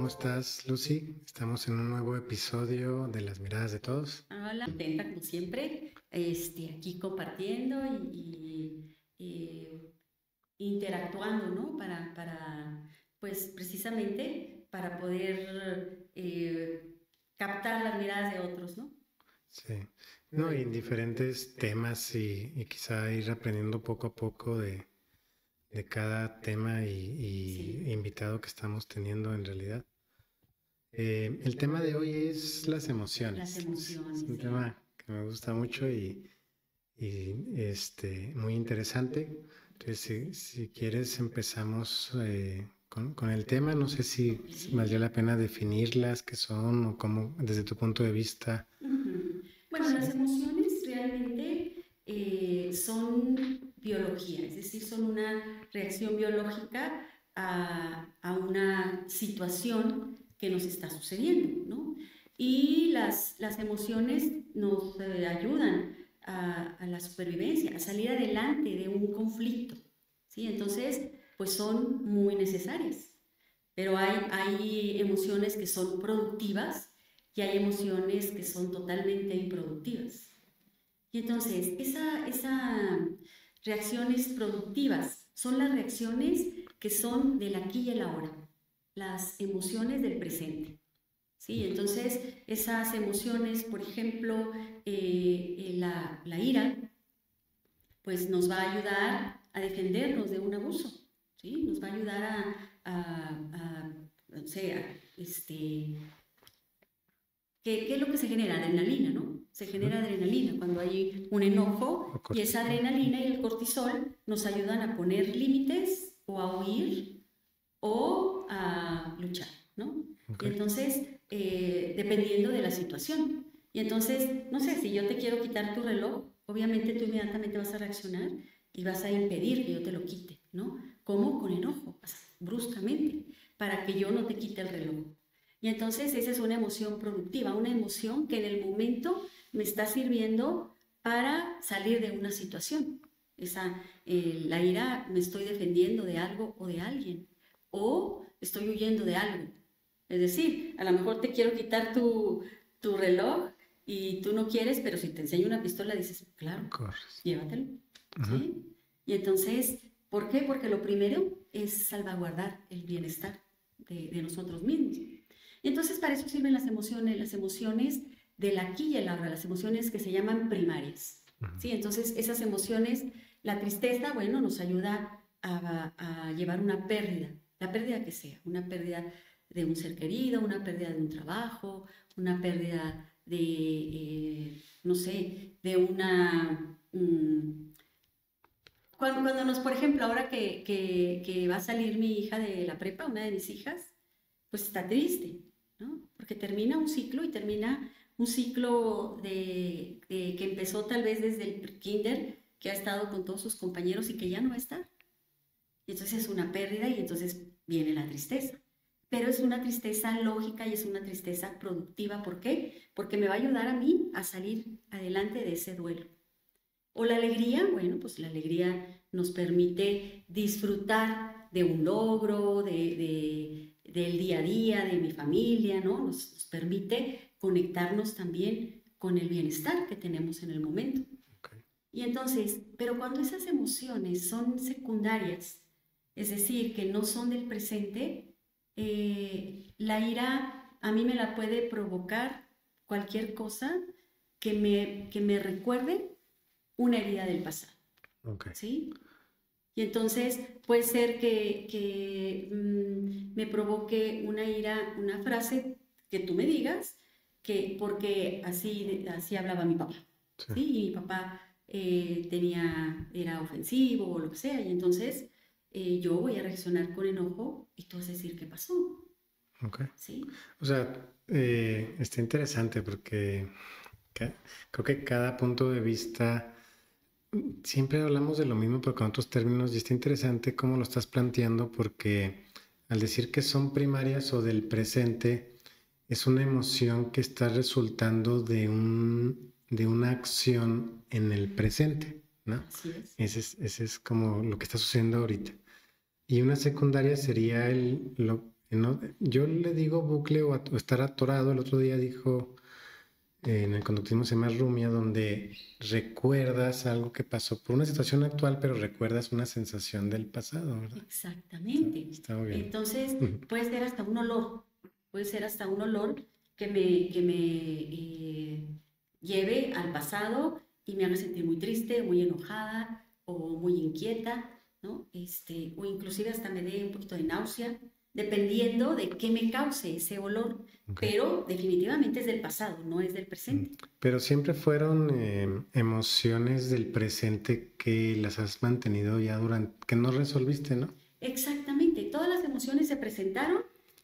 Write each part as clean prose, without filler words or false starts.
¿cómo estás, Lucy? Estamos en un nuevo episodio de Las Miradas de Todos. Hola, contenta como siempre, aquí compartiendo y interactuando, ¿no? Pues precisamente para poder captar las miradas de otros, ¿no? Sí, no, y en diferentes temas y quizá ir aprendiendo poco a poco de cada tema y Sí, invitado que estamos teniendo en realidad. El tema de hoy es las las emociones. Es emociones, un sí. tema que me gusta mucho y muy interesante. Entonces, si quieres, empezamos con el tema. No sé Ok. si valdría la pena definirlas, qué son o cómo, desde tu punto de vista. Ujú. Bueno, Sí. las emociones realmente son biología, es decir, son una reacción biológica a una situación que nos está sucediendo, ¿no? Y las emociones nos ayudan a la supervivencia, a salir adelante de un conflicto, ¿sí? Entonces, pues son muy necesarias. Pero hay emociones que son productivas y hay emociones que son totalmente improductivas. Y entonces, esas reacciones productivas son las reacciones que son del aquí y el ahora, las emociones del presente. ¿Sí? Entonces, esas emociones, por ejemplo, la ira, pues nos va a ayudar a defendernos de un abuso, ¿sí? Nos va a ayudar o sea, ¿qué es lo que se genera? Adrenalina, ¿no? Se genera adrenalina cuando hay un O enojo y esa cortisol. adrenalina y el cortisol nos ayudan a poner límites o a huir o a luchar, ¿no? Ok. Y entonces, dependiendo de la situación. Y entonces, no sé, si yo te quiero quitar tu reloj, obviamente tú inmediatamente vas a reaccionar y vas a impedir que yo te lo quite, ¿no? ¿Cómo? Con enojo, bruscamente, para que yo no te quite el reloj. Y entonces esa es una emoción productiva, una emoción que en el momento me está sirviendo para salir de una situación. La ira, me estoy defendiendo de algo o de alguien, o estoy huyendo de algo. Es decir, a lo mejor te quiero quitar tu reloj y tú no quieres, pero si te enseño una pistola dices, claro, Corres. llévatelo. Ujú. ¿Sí? Y entonces, ¿por qué? Porque lo primero es salvaguardar el bienestar de nosotros mismos. Y entonces para eso sirven las emociones del aquí y el ahora, las emociones que se llaman primarias. Ujú. ¿Sí? Entonces esas emociones, la tristeza, bueno, nos ayuda a llevar una pérdida, la pérdida que sea, una pérdida de un ser querido, una pérdida de un trabajo, una pérdida de, no sé, de una... cuando nos, por ejemplo, ahora que va a salir mi hija de la prepa, una de mis hijas, pues está triste, ¿no? Porque termina un ciclo y termina un ciclo que empezó tal vez desde el kinder, que ha estado con todos sus compañeros y que ya no va a estar. Y entonces es una pérdida y entonces viene la tristeza. Pero es una tristeza lógica y es una tristeza productiva. ¿Por qué? Porque me va a ayudar a mí a salir adelante de ese duelo. O la alegría, bueno, pues la alegría nos permite disfrutar de un logro, del día a día, de mi familia, ¿no? Nos permite conectarnos también con el bienestar que tenemos en el momento. Ok. Y entonces, pero cuando esas emociones son secundarias, es decir, que no son del presente, la ira a mí me la puede provocar cualquier cosa que me recuerde una herida del pasado, Ok. ¿sí? Y entonces puede ser me provoque una ira, una frase que tú me digas, que porque así hablaba mi papá, Sí. ¿sí? Y mi papá era ofensivo o lo que sea, y entonces yo voy a reaccionar con enojo y tú vas a decir, ¿qué pasó? Ok. ¿Sí? O sea, está interesante porque ca- creo que cada punto de vista, siempre hablamos de lo mismo, pero con otros términos, y está interesante cómo lo estás planteando, porque al decir que son primarias o del presente, es una emoción que está resultando de una acción en el presente, ¿no? Así es. Ese es como lo que está sucediendo ahorita. Y una secundaria sería Yo le digo bucle o estar atorado. El otro día dijo, en el conductismo se llama rumia, donde recuerdas algo que pasó por una situación actual, pero recuerdas una sensación del pasado, ¿verdad? Exactamente. Está muy bien. Entonces, puede ser hasta un olor, puede ser hasta un olor que me lleve al pasado y me haga sentir muy triste, muy enojada o muy inquieta, ¿no? O inclusive hasta me dé un poquito de náusea, dependiendo de qué me cause ese olor, Ok. pero definitivamente es del pasado, no es del Mm. presente. Pero siempre fueron emociones del presente que las has mantenido ya durante, que no resolviste, ¿no? Exactamente, todas las emociones se presentaron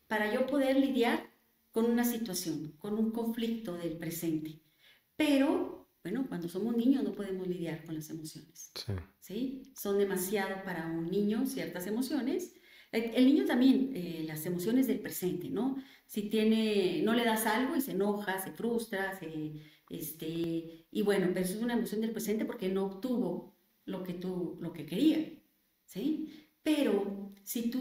para yo poder lidiar con una situación, con un conflicto del presente. Pero, bueno, cuando somos niños no podemos lidiar con las emociones, Sí. ¿sí? Son demasiado para un niño ciertas emociones. El niño también, las emociones del presente, ¿no? Si tiene, no le das algo y se enoja, se frustra, y bueno, pero eso es una emoción del presente porque no obtuvo lo que quería, ¿sí? Pero si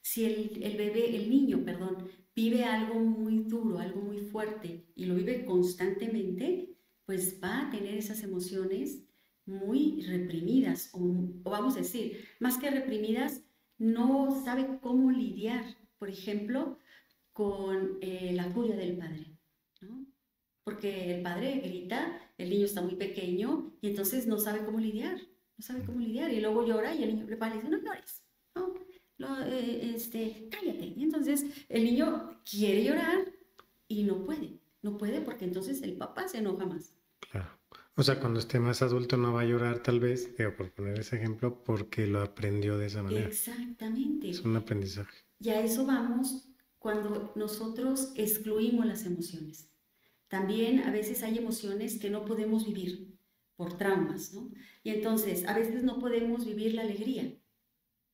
si el bebé, el niño, perdón, vive algo muy duro, algo muy fuerte y lo vive constantemente, pues va a tener esas emociones muy reprimidas o vamos a decir, más que reprimidas, no sabe cómo lidiar, por ejemplo, con la furia del padre, ¿no? Porque el padre grita, el niño está muy pequeño y entonces no sabe cómo lidiar, no sabe cómo lidiar y luego llora y el niño le dice, no llores, no, cállate. Y entonces el niño quiere llorar y no puede, no puede porque entonces el papá se enoja más. Claro. O sea, cuando esté más adulto no va a llorar tal vez, digo, por poner ese ejemplo, porque lo aprendió de esa manera. Es un Exactamente. aprendizaje. Y a eso vamos cuando nosotros excluimos las emociones. También a veces hay emociones que no podemos vivir por traumas, ¿no? Y entonces a veces no podemos vivir la alegría.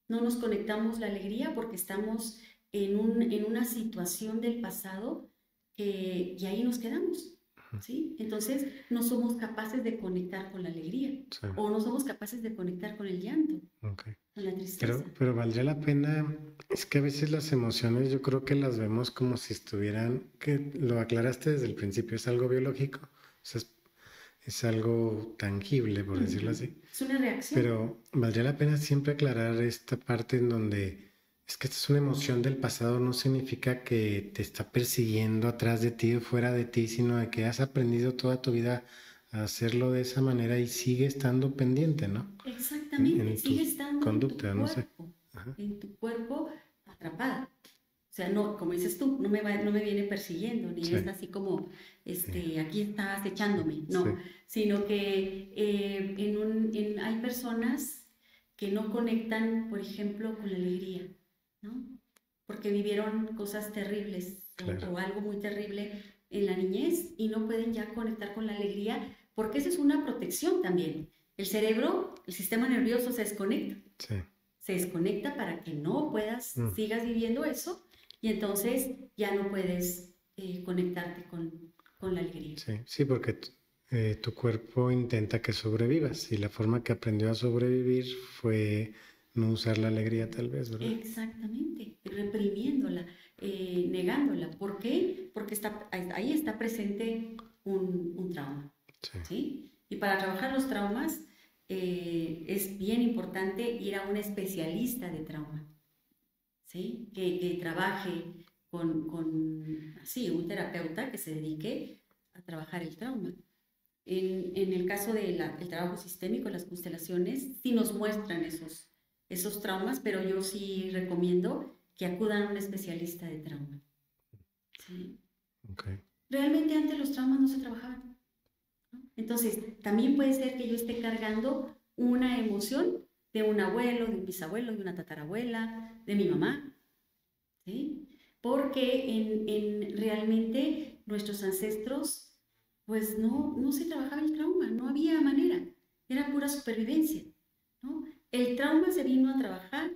No nos conectamos la alegría porque estamos en una situación del pasado y ahí nos quedamos, ¿sí? Entonces no somos capaces de conectar con la alegría Sí, o no somos capaces de conectar con el llanto, ok. con la tristeza. Pero valdría la pena, es que a veces las emociones yo creo que las vemos como si estuvieran, que lo aclaraste desde el principio, es algo biológico, o sea, es algo tangible, por decirlo Ujú. así. Es una reacción. Pero valdría la pena siempre aclarar esta parte en donde es que esta es una emoción del pasado, no significa que te está persiguiendo atrás de ti o fuera de ti, sino de que has aprendido toda tu vida a hacerlo de esa manera y sigue estando pendiente, ¿no? Exactamente, En sigue tu estando conducta, no sé. Ajá. en tu cuerpo atrapada. O sea, no, como dices tú, no me viene persiguiendo, ni Sí, es así como, sí, aquí estás sí, echándome, sí, no, sino que hay personas que no conectan, por ejemplo, con la alegría, ¿no? Porque vivieron cosas terribles claro. o algo muy terrible en la niñez y no pueden ya conectar con la alegría, porque esa es una protección también. El cerebro, el sistema nervioso Sí. se desconecta para que no puedas, Mm, sigas viviendo eso y entonces ya no puedes conectarte con la alegría. sí, sí, porque tu cuerpo intenta que sobrevivas y la forma que aprendió a sobrevivir fue no usar la alegría tal vez, ¿verdad? Exactamente, reprimiéndola, negándola. ¿Por qué? Porque ahí está presente un trauma, Sí, ¿sí? Y para trabajar los traumas es bien importante ir a un especialista de trauma, ¿sí? Que trabaje sí, un terapeuta que se dedique a trabajar el trauma. En el caso del trabajo sistémico, las constelaciones, sí nos muestran esos traumas, pero yo sí recomiendo que acudan a un especialista de trauma. ¿Sí? ok. Realmente antes los traumas no se trabajaban, ¿no? Entonces, también puede ser que yo esté cargando una emoción de un abuelo, de un bisabuelo, de una tatarabuela, de mi mamá, ¿sí? Porque realmente nuestros ancestros, pues no se trabajaba el trauma, no había manera, era pura supervivencia, ¿no? El trauma se vino a trabajar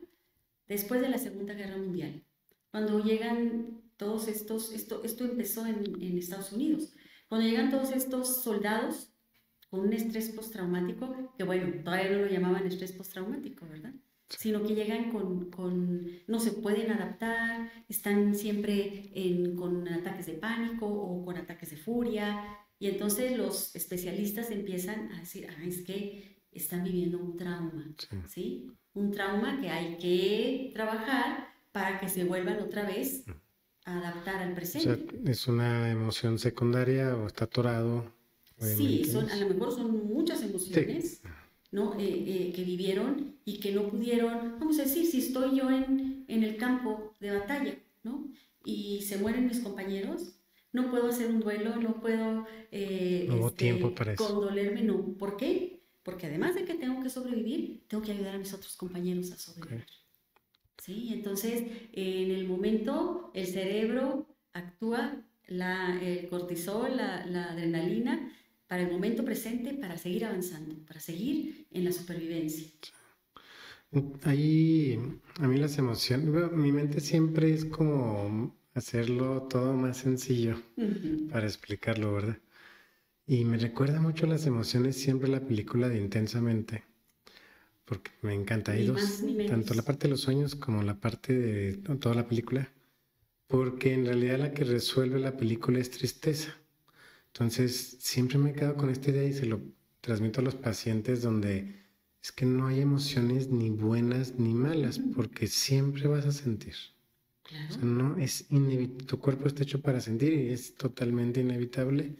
después de la Segunda Guerra Mundial, cuando llegan todos esto empezó en Estados Unidos, cuando llegan todos estos soldados con un estrés postraumático, que bueno, todavía no lo llamaban estrés postraumático, ¿verdad? sino que llegan no se pueden adaptar, están siempre con ataques de pánico o con ataques de furia, y entonces los especialistas empiezan a decir, es que están viviendo un trauma, Sí. ¿sí? Un trauma que hay que trabajar para que se vuelvan otra vez a adaptar al O sea, presente. es una emoción secundaria o está atorado, Sí, obviamente a es. lo mejor son muchas Sí, emociones, ¿no? Que vivieron y que no pudieron, vamos a decir, si estoy yo en el campo de batalla, ¿no? Y se mueren mis compañeros, no puedo hacer un duelo, no puedo no hubo tiempo para eso. condolerme, no. ¿Por qué? Porque además de que tengo que sobrevivir, tengo que ayudar a mis otros compañeros a Okay. sobrevivir. ¿Sí? Entonces, en el momento, el cerebro actúa el cortisol, la adrenalina, para el momento presente, para seguir avanzando, para seguir en la supervivencia. Ahí, a mí las emociones, bueno, mi mente siempre es como hacerlo todo más sencillo para explicarlo, ¿verdad? Y me recuerda mucho las emociones siempre la película de Intensamente, porque me encanta. Hay Ni más dos, ni tanto la menos. parte de los sueños como la parte de toda la película, porque en realidad la que resuelve la película es tristeza. Entonces, siempre me he quedado con esta idea y se lo transmito a los pacientes donde es que no hay emociones ni buenas ni malas, porque siempre vas a sentir. O Claro. sea, no es inevitable, tu cuerpo está hecho para sentir y es totalmente inevitable.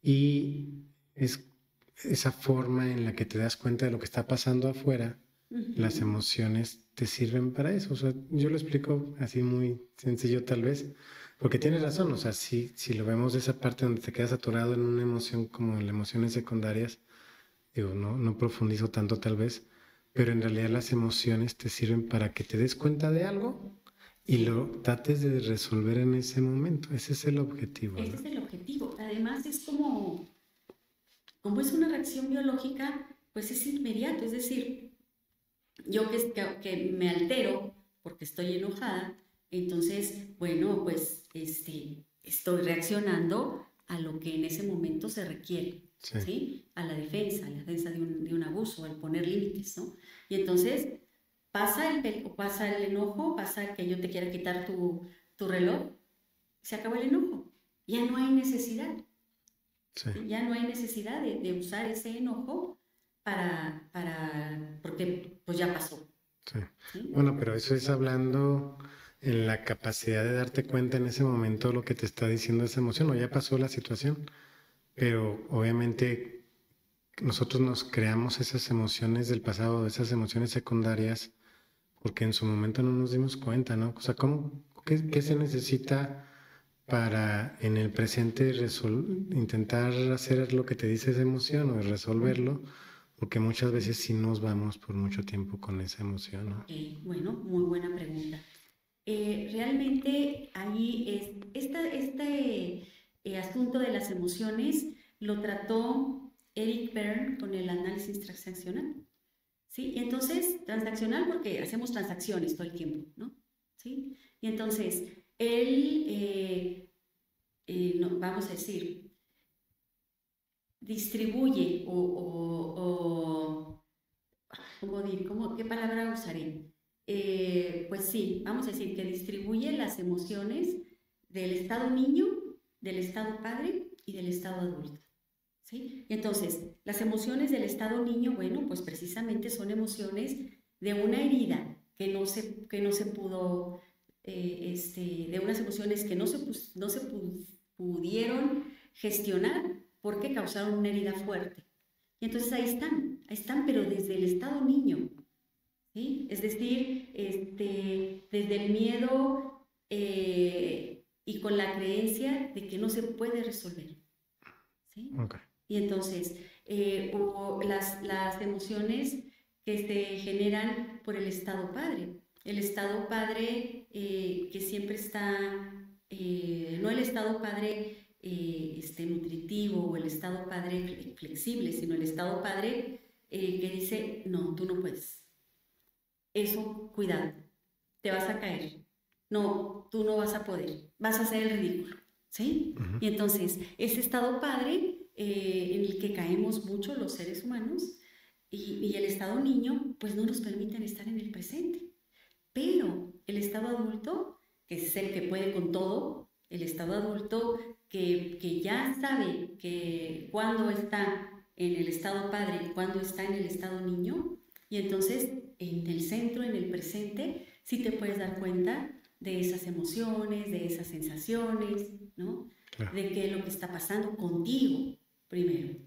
Y es esa forma en la que te das cuenta de lo que está pasando afuera, las emociones te sirven para eso. O sea, yo lo explico así muy sencillo tal vez, porque tienes razón. O sea, si lo vemos de esa parte donde te quedas atorado en una emoción como en las emociones secundarias, digo, no profundizo tanto tal vez, pero en realidad las emociones te sirven para que te des cuenta de algo y lo trates de resolver en ese momento. Ese es el objetivo, Ese ¿no? es el objetivo. Además, es como es una reacción biológica, pues es inmediato. Es decir, yo que me altero porque estoy enojada, entonces, bueno, pues estoy reaccionando a lo que en ese momento se requiere, Sí, ¿sí? A la defensa de un abuso, al poner límites, ¿no? Y entonces pasa el enojo, pasa el que yo te quiera quitar tu reloj, se acabó el enojo, ya no hay necesidad. sí. ¿Sí? Ya no hay necesidad de usar ese enojo porque pues ya pasó. Sí. ¿Sí? Bueno, pero eso es hablando en la capacidad de darte cuenta en ese momento lo que te está diciendo esa emoción, o ya pasó la situación, pero obviamente nosotros nos creamos esas emociones del pasado, esas emociones secundarias, porque en su momento no nos dimos cuenta, ¿no? O sea, qué se necesita para en el presente intentar hacer lo que te dice esa emoción o resolverlo? Porque muchas veces sí nos vamos por mucho tiempo con esa emoción, ¿no? Bueno, muy buena pregunta. Realmente ahí este asunto de las emociones lo trató Eric Berne con el análisis transaccional. ¿Sí? Y entonces, transaccional porque hacemos transacciones todo el tiempo, ¿no? ¿Sí? Y entonces, él, no, vamos a decir, distribuye ¿qué palabra usaré? Pues sí, vamos a decir que distribuye las emociones del estado niño, del estado padre y del estado adulto. ¿Sí? Y entonces, las emociones del estado niño, bueno, pues precisamente son emociones de una herida que no se pudo, de unas emociones que no se pudieron gestionar porque causaron una herida fuerte. Y entonces ahí están, pero desde el estado niño, ¿sí? Es decir, desde el miedo y con la creencia de que no se puede resolver, ¿sí? Okay. Y entonces, o las emociones que se generan por el estado padre. El estado padre que siempre está, no el estado padre nutritivo o el estado padre flexible, sino el estado padre que dice, no, tú no puedes. Eso, cuidado, te vas a caer. No, tú no vas a poder, vas a hacer el ridículo, ¿sí? Uh-huh. Y entonces, ese estado padre en el que caemos mucho los seres humanos, y el estado niño, pues no nos permiten estar en el presente. Pero el estado adulto, que es el que puede con todo, el estado adulto que ya sabe que cuando está en el estado padre, cuando está en el estado niño, y entonces en el centro, en el presente, sí te puedes dar cuenta de esas emociones, de esas sensaciones, ¿no? Claro. De qué es lo que está pasando contigo primero,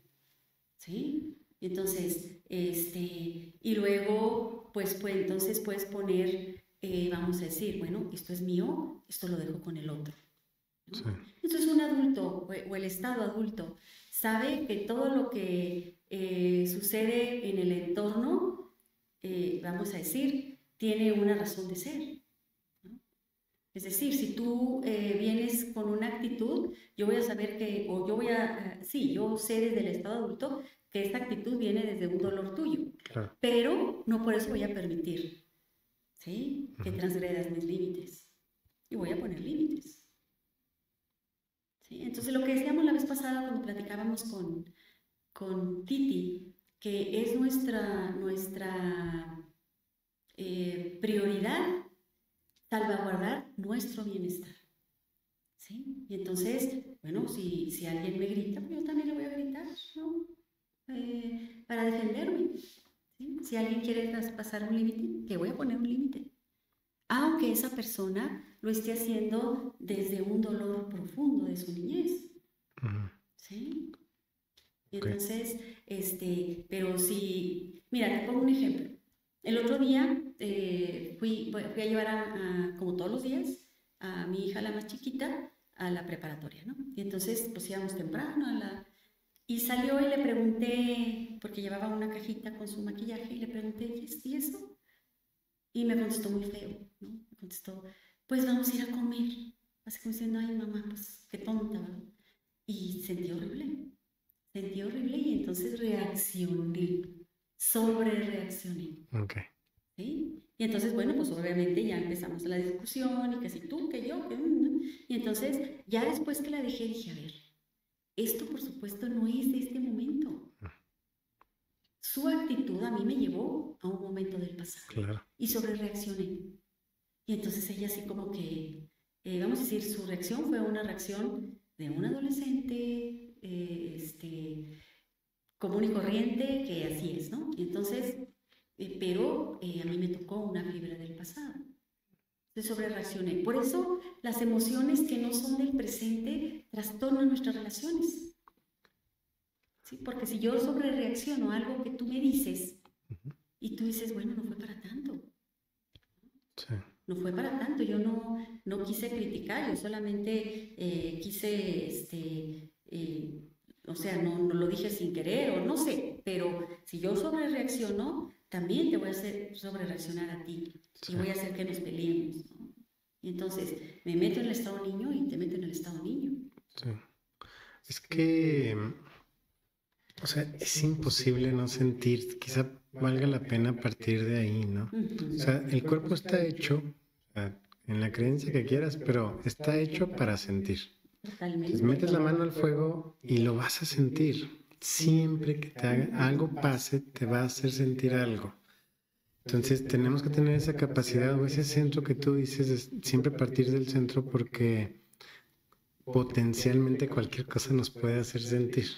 ¿sí? Entonces, y luego, pues entonces puedes poner, vamos a decir, bueno, esto es mío, esto lo dejo con el otro, ¿no? Sí. Entonces un adulto o el estado adulto sabe que todo lo que sucede en el entorno, vamos a decir, tiene una razón de ser, ¿no? Es decir, si tú vienes con una actitud, yo voy a saber que, o yo voy a, sí, yo sé desde el estado adulto que esta actitud viene desde un dolor tuyo, Claro. pero no por eso voy a permitir, ¿sí? Que transgredas mis límites. Y voy a poner límites, ¿sí? Entonces, lo que decíamos la vez pasada cuando platicábamos con Titi, que es nuestra prioridad salvaguardar nuestro bienestar, ¿sí? Y entonces, bueno, si alguien me grita, pues yo también le voy a gritar, ¿no? Para defenderme, ¿sí? Si alguien quiere traspasar un límite, le voy a poner un límite. Aunque esa persona lo esté haciendo desde un dolor profundo de su niñez, ¿sí? Y Okay. entonces, pero si, mira, te pongo un ejemplo. El otro día fui a llevar como todos los días, a mi hija, la más chiquita, a la preparatoria, ¿no? Y entonces, pues íbamos temprano y salió y le pregunté, porque llevaba una cajita con su maquillaje, y le pregunté, ¿y eso? Y me contestó muy feo, ¿no? Me contestó, pues vamos a ir a comer. Así como diciendo, ay mamá, pues qué tonta, ¿verdad? Y sentí horrible y entonces reaccioné, sobre reaccioné, Okay. ¿sí? Y entonces, bueno, pues obviamente ya empezamos la discusión y que si tú, que yo, que... Y entonces, ya después que la dejé, dije, a ver, esto por supuesto no es de este momento. Su actitud a mí me llevó a un momento del pasado. Claro. Y sobre reaccioné. Y entonces ella así como que, vamos a decir, su reacción fue una reacción de un adolescente, común y corriente, que así es, ¿no? Y entonces, pero a mí me tocó una fibra del pasado. Entonces sobre reaccioné. Por eso las emociones que no son del presente trastornan nuestras relaciones. ¿Sí? Porque si yo sobre reacciono a algo que tú me dices y tú dices, bueno, no fue para tanto. Sí. No fue para tanto, yo no quise criticar, yo solamente quise, o sea, no lo dije sin querer o no sé, pero si yo sobre reacciono, también te voy a hacer sobre reaccionar a ti y voy a hacer que nos peleemos, ¿no? Y entonces me meto en el estado niño y te meto en el estado niño. Sí. Es que, o sea, es imposible no sentir, quizá valga la pena partir de ahí, ¿no? O sea, el cuerpo está hecho, o sea, en la creencia que quieras, pero está hecho para sentir. Entonces metes la mano al fuego y lo vas a sentir. Siempre que te haga, algo pase, te va a hacer sentir algo. Entonces tenemos que tener esa capacidad o ese centro que tú dices, de siempre partir del centro porque potencialmente cualquier cosa nos puede hacer sentir.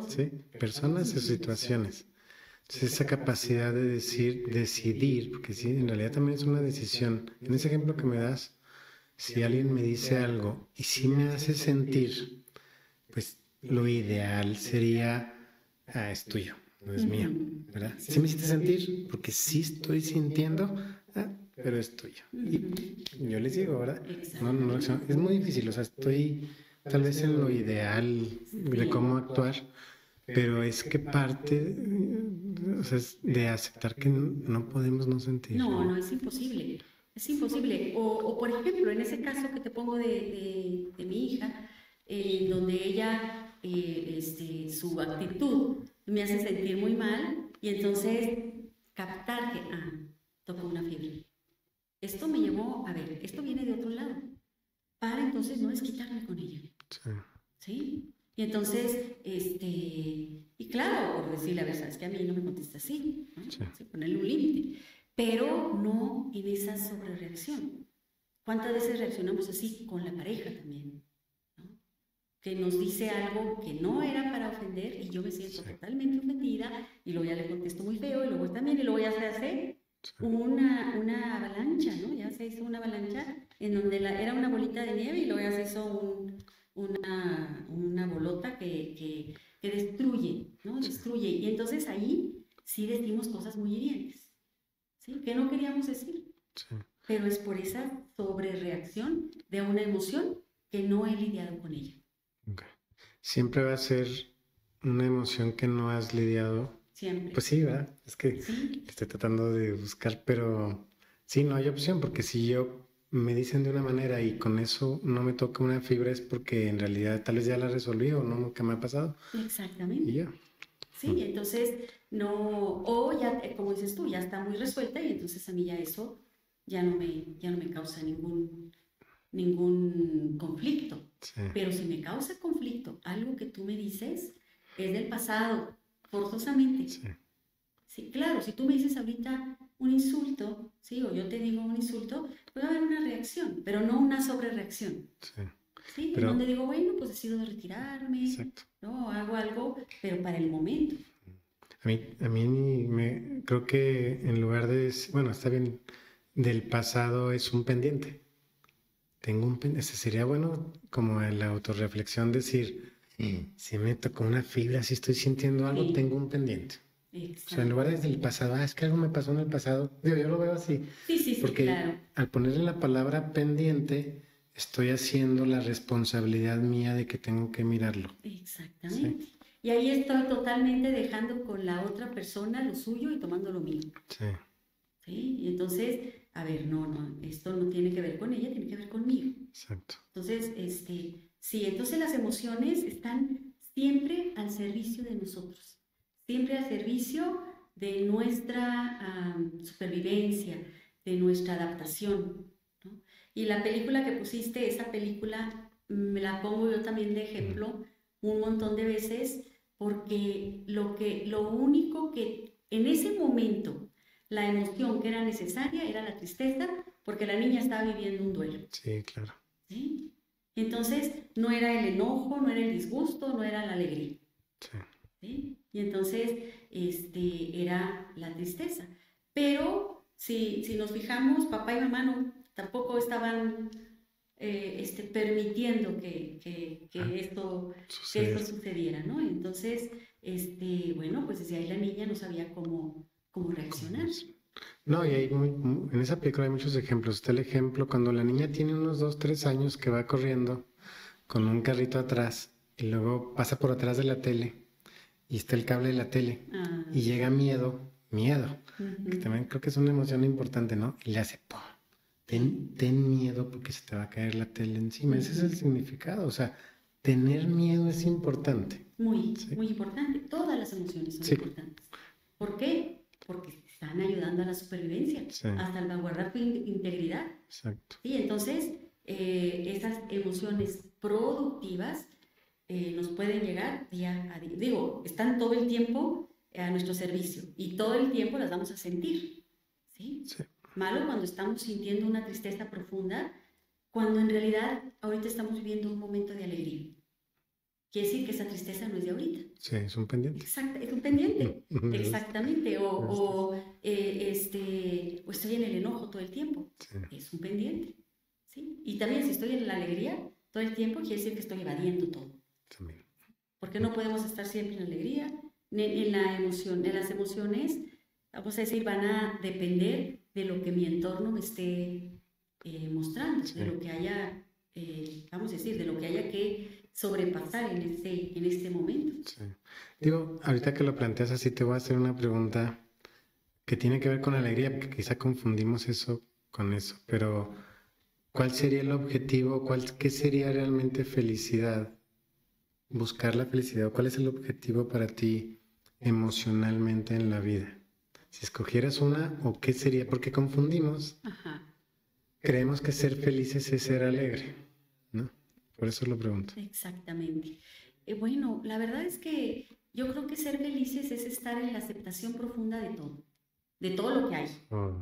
¿Sí? Personas o situaciones. Entonces esa capacidad de decidir, porque sí, en realidad también es una decisión. En ese ejemplo que me das, si alguien me dice algo y si me hace sentir, pues lo ideal sería, es tuyo, no es mío, ¿verdad? Si me hiciste sentir, porque sí estoy sintiendo, pero es tuyo. Y yo les digo, ¿verdad? No, es muy difícil, o sea, estoy tal vez en lo ideal de cómo actuar, pero es que parte, o sea, es de aceptar que no podemos no sentir. No, es imposible. Es imposible. O por ejemplo, en ese caso que te pongo de mi hija, donde ella, su actitud me hace sentir muy mal y entonces captar que, tocó una fibra. Esto me llevó, a ver, esto viene de otro lado, para entonces no desquitarme con ella. Sí. ¿Sí? Y entonces, Y claro, por decirle, a ver, sabes que a mí no me contesta así, ¿no? Sí, Sí, ponerle un límite, pero no en esa sobrereacción. ¿Cuántas veces reaccionamos así con la pareja también? ¿No? Que nos dice algo que no era para ofender y yo me siento sí, totalmente ofendida y luego ya le contesto muy feo y luego también y luego ya se hace sí. una avalancha, ¿no? Ya se hizo una avalancha en donde era una bolita de nieve y luego ya se hizo una bolota que destruye, ¿no? Sí, Destruye. Y entonces ahí sí decimos cosas muy hirientes, ¿sí? Que no queríamos decir, sí. pero es por esa sobrereacción de una emoción que no he lidiado con ella. Ok. Siempre va a ser una emoción que no has lidiado. Siempre. Pues sí, ¿verdad? Es que Sí, estoy tratando de buscar, pero sí, no hay opción, porque si yo me dicen de una manera y con eso no me toca una fibra es porque en realidad tal vez ya la resolví o no, nunca me ha pasado. Y exactamente. ya. Sí, entonces no, o ya, como dices tú, ya está muy resuelta y entonces a mí ya eso ya no me causa ningún conflicto. Sí, Pero si me causa conflicto algo que tú me dices, es del pasado, forzosamente. sí, Sí, claro, si tú me dices ahorita un insulto, sí, o yo te digo un insulto, puede haber una reacción, pero no una sobrereacción. sí. Sí, en Pero, donde digo, bueno, pues decido de retirarme, exacto. ¿no? Hago algo, pero para el momento. A mí creo que en lugar de, bueno, está bien, del pasado es un pendiente. Tengo un pendiente. Sería bueno como en la autorreflexión decir, si me tocó una fibra, si estoy sintiendo algo, tengo Sí, un pendiente. O sea, en lugar exacto. desde el pasado, es que algo me pasó en el pasado. Digo, yo lo veo así, Sí, sí, sí, porque claro. al ponerle la palabra pendiente, estoy haciendo la responsabilidad mía de que tengo que mirarlo. Sí, Exactamente. Y ahí estoy totalmente dejando con la otra persona lo suyo y tomando lo mío. sí, ¿Sí? Y entonces, a ver, no, no, esto no tiene que ver con ella, tiene que ver conmigo. exacto. Entonces, sí, entonces las emociones están siempre al servicio de nosotros, siempre al servicio de nuestra supervivencia, de nuestra adaptación, ¿no? Y la película que pusiste, esa película me la pongo yo también de Mm, ejemplo un montón de veces porque lo único que en ese momento la emoción que era necesaria era la tristeza porque la niña estaba viviendo un duelo. sí, claro. ¿Sí? Y entonces no era el enojo, no era el disgusto, no era la alegría. Sí, ¿Sí? Y entonces era la tristeza. Pero si nos fijamos, papá y mamá no, tampoco estaban permitiendo ah, que esto suceder. sucediera, ¿no? Entonces, bueno, pues desde ahí la niña no sabía cómo ¿Cómo reaccionar. es? No, y en esa película hay muchos ejemplos. Está el ejemplo cuando la niña tiene unos 2, 3 años que va corriendo con un carrito atrás y luego pasa por atrás de la tele y está el cable de la tele Ah, y llega miedo, que ujú, también creo que es una emoción importante, ¿no? Y le hace, ¡pum! sí, Ten miedo porque se te va a caer la tele encima. Ese es el ujú. significado. O sea, tener miedo es importante. Muy, Sí, muy importante. Todas las emociones son sí, importantes. ¿Por qué? Porque están ayudando a la supervivencia, sí, a salvaguardar tu integridad. exacto. ¿Sí? Entonces, esas emociones productivas nos pueden llegar día a día. Digo, están todo el tiempo a nuestro servicio y todo el tiempo las vamos a sentir. ¿Sí? Sí, Malo cuando estamos sintiendo una tristeza profunda, cuando en realidad ahorita estamos viviendo un momento de alegría. Quiere decir que esa tristeza no es de ahorita. sí, es un pendiente. Exacto, es un pendiente. Es- Exactamente. es- O estoy en el enojo todo el tiempo. sí, Es un pendiente. ¿Sí? Y también si estoy en la alegría todo el tiempo, quiere decir que estoy evadiendo todo. también. Porque no podemos estar siempre en la alegría, en la emoción. En las emociones, vamos a decir, van a depender de lo que mi entorno me esté mostrando, Sí, de lo que haya, vamos a decir, de lo que haya que sobrepasar en este momento. sí. Digo, ahorita que lo planteas así, te voy a hacer una pregunta que tiene que ver con alegría, porque quizá confundimos eso con eso, pero ¿cuál sería el objetivo? ¿Qué sería realmente felicidad? Buscar la felicidad. ¿Cuál es el objetivo para ti emocionalmente en la vida? Si escogieras una, ¿o qué sería? Porque confundimos. Ajá, Creemos que ser felices es ser alegre, ¿no? Por eso lo pregunto. exactamente. Bueno, la verdad es que Yo creo que ser felices es estar en la aceptación profunda de todo lo que hay, Oh,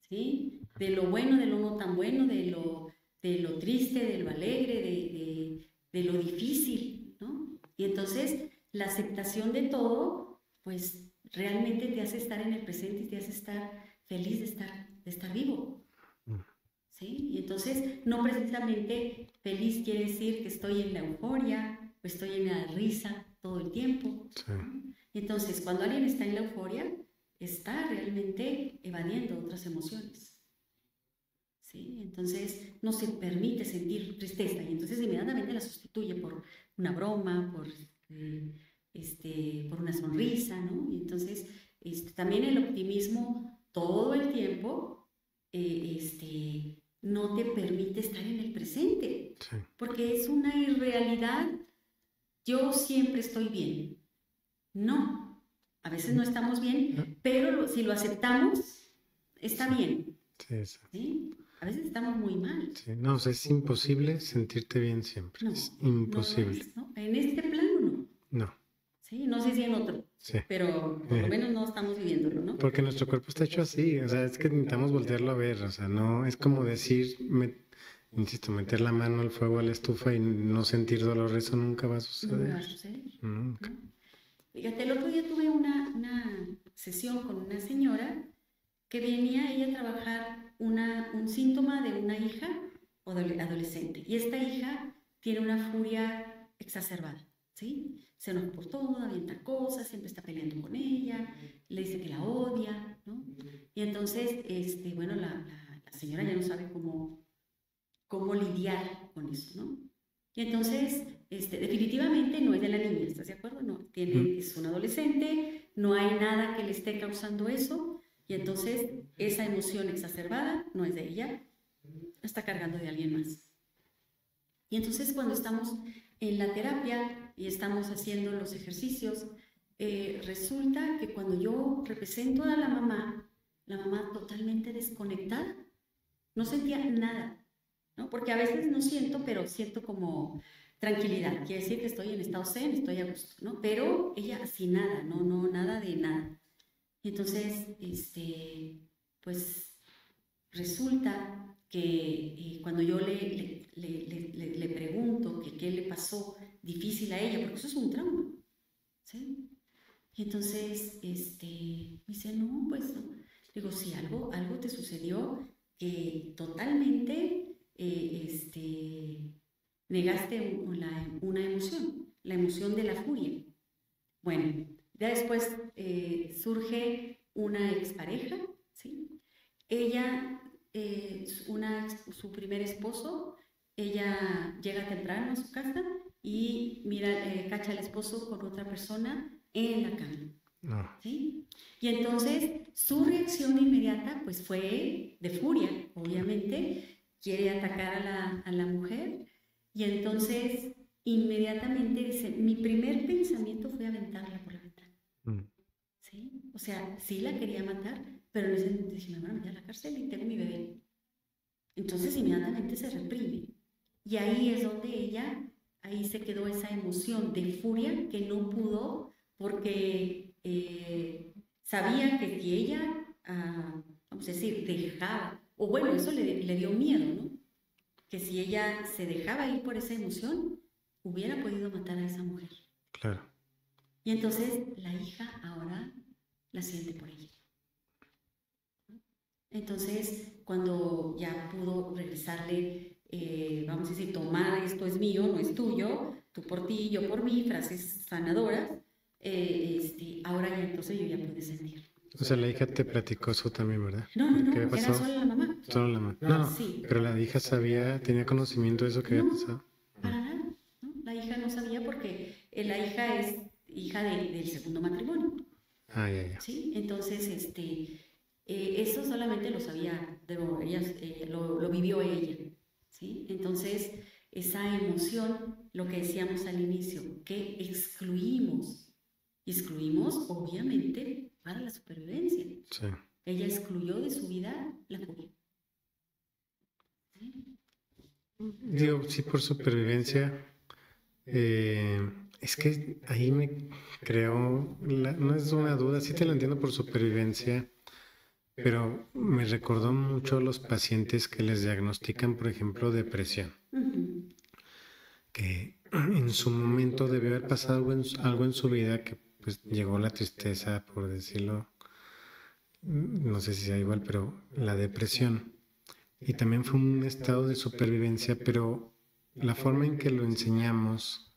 ¿sí? De lo bueno, de lo no tan bueno, de lo triste, de lo alegre, de lo difícil, ¿no? Y entonces la aceptación de todo, pues realmente te hace estar en el presente y te hace estar feliz de estar vivo, mm, ¿sí? Y entonces no precisamente feliz quiere decir que estoy en la euforia o estoy en la risa todo el tiempo, sí, ¿no? Y entonces cuando alguien está en la euforia, está realmente evadiendo otras emociones, ¿sí? Entonces no se permite sentir tristeza y entonces inmediatamente la sustituye por una broma, por una sonrisa, ¿no? Y entonces también el optimismo todo el tiempo no te permite estar en el presente, sí. porque es una irrealidad. Yo siempre estoy bien. No, a veces no estamos Ah, bien, pero si lo aceptamos, está sí, bien, sí, sí, ¿sí? A veces estamos muy mal. sí. No, o sea, es imposible sentirte bien siempre. Es No, no lo imposible. es, ¿no? En este plano no, No, ¿sí? No sé si en otro, sí. pero por lo menos no estamos viviéndolo, ¿no? Porque nuestro cuerpo está hecho así, o sea, es que necesitamos voltearlo a ver, o sea, no es como decir, insisto, meter la mano al fuego a la estufa y no sentir dolor, eso nunca va a Nunca suceder. va a suceder, Nunca. ¿no? Fíjate, el otro día tuve una sesión con una señora que venía ella a trabajar un síntoma de una hija adolescente. Y esta hija tiene una furia exacerbada, ¿sí? Se enoja por todo, avienta cosas, siempre está peleando con ella, le dice que la odia, ¿no? Y entonces, bueno, la señora ya no sabe cómo lidiar con eso, ¿no? Y entonces, definitivamente no es de la niña, ¿estás de acuerdo? No, Mm, es un adolescente, no hay nada que le esté causando eso, y entonces esa emoción exacerbada no es de ella, está cargando de alguien más. Y entonces cuando estamos en la terapia y estamos haciendo los ejercicios, resulta que cuando yo represento a la mamá totalmente desconectada, no sentía nada, ¿no? Porque a veces no siento, pero siento como tranquilidad. Quiere decir que estoy en estado zen, estoy a gusto, ¿no? Pero ella así nada, no, nada de nada. Y entonces, pues resulta que cuando yo le pregunto que qué le pasó difícil a ella, porque eso es un trauma, ¿sí? Y entonces, me dice, no, pues no. Digo, sí, algo te sucedió que totalmente negaste una emoción, la emoción de la furia. Bueno, ya después surge una expareja, ¿sí? Ella, su primer esposo, ella llega temprano a su casa y mira, cacha al esposo con otra persona en la cama, no, ¿sí? Y entonces su reacción inmediata pues fue de furia, obviamente, quiere atacar a la mujer y entonces inmediatamente dice, mi primer pensamiento fue aventarla por la ventana, mm, ¿sí? O sea, sí la quería matar, pero en ese momento dije, me van a meter a la cárcel y tengo mi bebé. Entonces inmediatamente se reprime. Y ahí es donde ella, ahí se quedó esa emoción de furia que no pudo porque sabía que si ella, vamos a decir, dejaba, o bueno, eso le dio miedo, ¿no? Que si ella se dejaba ir por esa emoción, hubiera podido matar a esa mujer. claro. Y entonces la hija ahora la siente por ella. Entonces, cuando ya pudo regresarle, vamos a decir, tomar esto es mío, no es tuyo, tú por ti, yo por mí, frases sanadoras, ahora ya entonces yo ya pude sentir. O sea, la hija te platicó eso también, ¿verdad? No, no, ¿Qué había no, era pasado? solo la mamá. Solo la mamá. No, no, Sí, pero la hija sabía, tenía conocimiento de eso que había no, pasado. para nada. ¿No? La hija no sabía porque la hija es hija del segundo matrimonio. Ah, ya, ya. ¿Sí? Entonces, eso solamente lo sabía, ella, lo vivió ella, ¿sí? Entonces, esa emoción, lo que decíamos al inicio, que excluimos obviamente para la supervivencia. Sí. Ella excluyó de su vida la furia. ¿Sí? Digo, sí, por supervivencia. es que ahí me creo, no es una duda, sí te lo entiendo por supervivencia, pero me recordó mucho a los pacientes que les diagnostican, por ejemplo, depresión, Ujú. que en su momento debió haber pasado algo en su vida que pues llegó la tristeza, por decirlo, no sé si sea igual, pero la depresión. Y también fue un estado de supervivencia, pero la forma en que lo enseñamos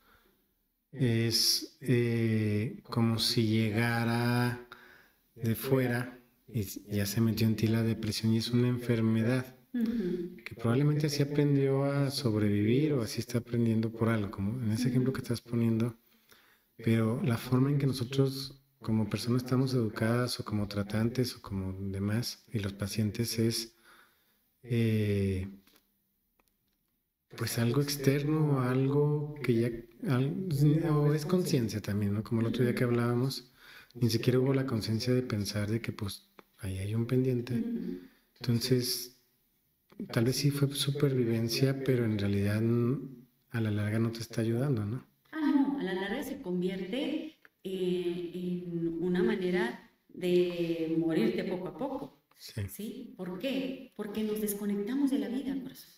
es como si llegara de fuera y ya se metió en ti la depresión y es una enfermedad Ujú. que probablemente así aprendió a sobrevivir o así está aprendiendo por algo, como en ese ejemplo que estás poniendo, pero la forma en que nosotros como personas estamos educadas o como tratantes o como demás y los pacientes es eh, pues algo externo, algo que ya, o es conciencia también, ¿no? Como el otro día que hablábamos, ni siquiera hubo la conciencia de pensar de que pues ahí hay un pendiente. Ujú. Entonces, tal vez sí fue supervivencia, pero en realidad a la larga no te está ayudando, ¿no? No, a la larga se convierte en una manera de morirte poco a poco, Sí, ¿sí? ¿Por qué? Porque nos desconectamos de la vida, corazón,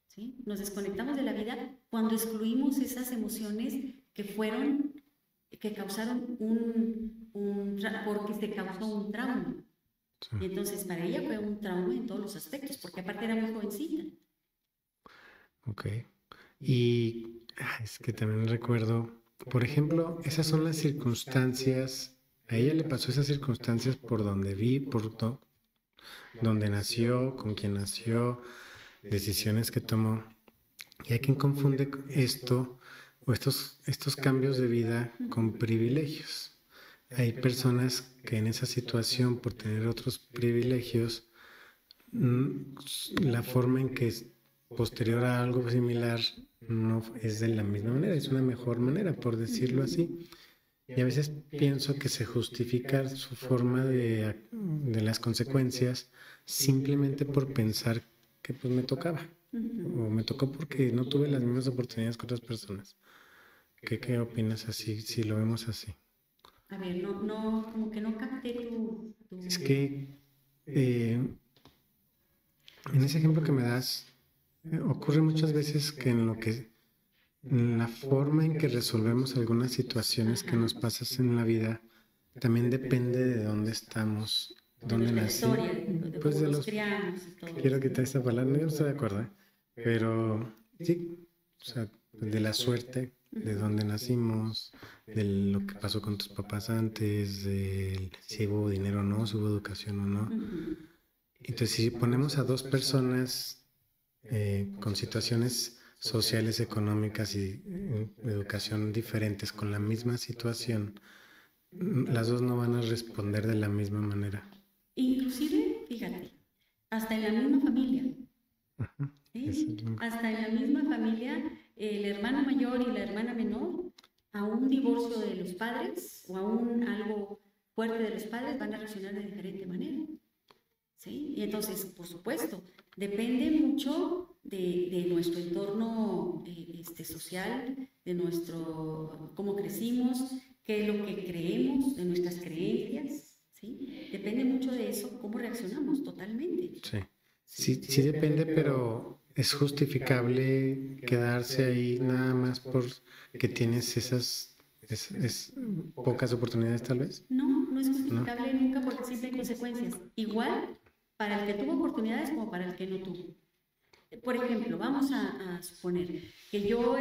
¿sí? Nos desconectamos de la vida cuando excluimos esas emociones que fueron, que causaron porque se causó un trauma. sí. Y entonces para ella fue un trauma en todos los aspectos, porque aparte era muy jovencita. Ok. Y es que también recuerdo, por ejemplo, esas son las circunstancias, a ella le pasó esas circunstancias por donde vi, donde nació, con quien nació, decisiones que tomó. Y hay quien confunde esto o estos cambios de vida con privilegios. Hay personas que en esa situación, por tener otros privilegios, la forma en que es posterior a algo similar no es de la misma manera, es una mejor manera, por decirlo así. Y a veces pienso que se justifica su forma de las consecuencias simplemente por pensar que pues me tocaba. O me tocó porque no tuve las mismas oportunidades que otras personas. ¿Qué opinas así, si lo vemos así? A ver, como que no capté tu... Es que eh, en ese ejemplo que me das, ocurre muchas veces que en la forma en que resolvemos algunas situaciones que Ajá. nos pasan en la vida, también depende de dónde estamos, De dónde nuestra nací, historia, de pues cómo de nos los, criamos y todo quiero eso. quitar esta palabra, yo no estoy de acuerdo, ¿eh? Pero sí, o sea, de la suerte, de Ujú. dónde nacimos, de lo que pasó con tus papás antes, de si hubo dinero o no, si hubo educación o no. Ujú. Entonces, si ponemos a dos personas con situaciones sociales, económicas y de educación diferentes con la misma situación, las dos no van a responder de la misma manera. Inclusive, fíjate, hasta en la misma familia, Ujú. Eso es ¿sí? lo- Hasta en la misma familia, el hermano mayor y la hermana menor, a un divorcio de los padres o a un algo fuerte de los padres van a reaccionar de diferente manera. ¿Sí? Y entonces, por supuesto, depende mucho de nuestro entorno social, de nuestro, cómo crecimos, qué es lo que creemos, de nuestras creencias, ¿sí? Depende mucho de eso, cómo reaccionamos totalmente. Sí. Sí, sí depende, pero es justificable quedarse ahí nada más porque tienes pocas oportunidades tal vez, No es ¿no? justificable nunca porque siempre hay consecuencias. Igual para el que tuvo oportunidades como para el que no tuvo. Por ejemplo, vamos a suponer que yo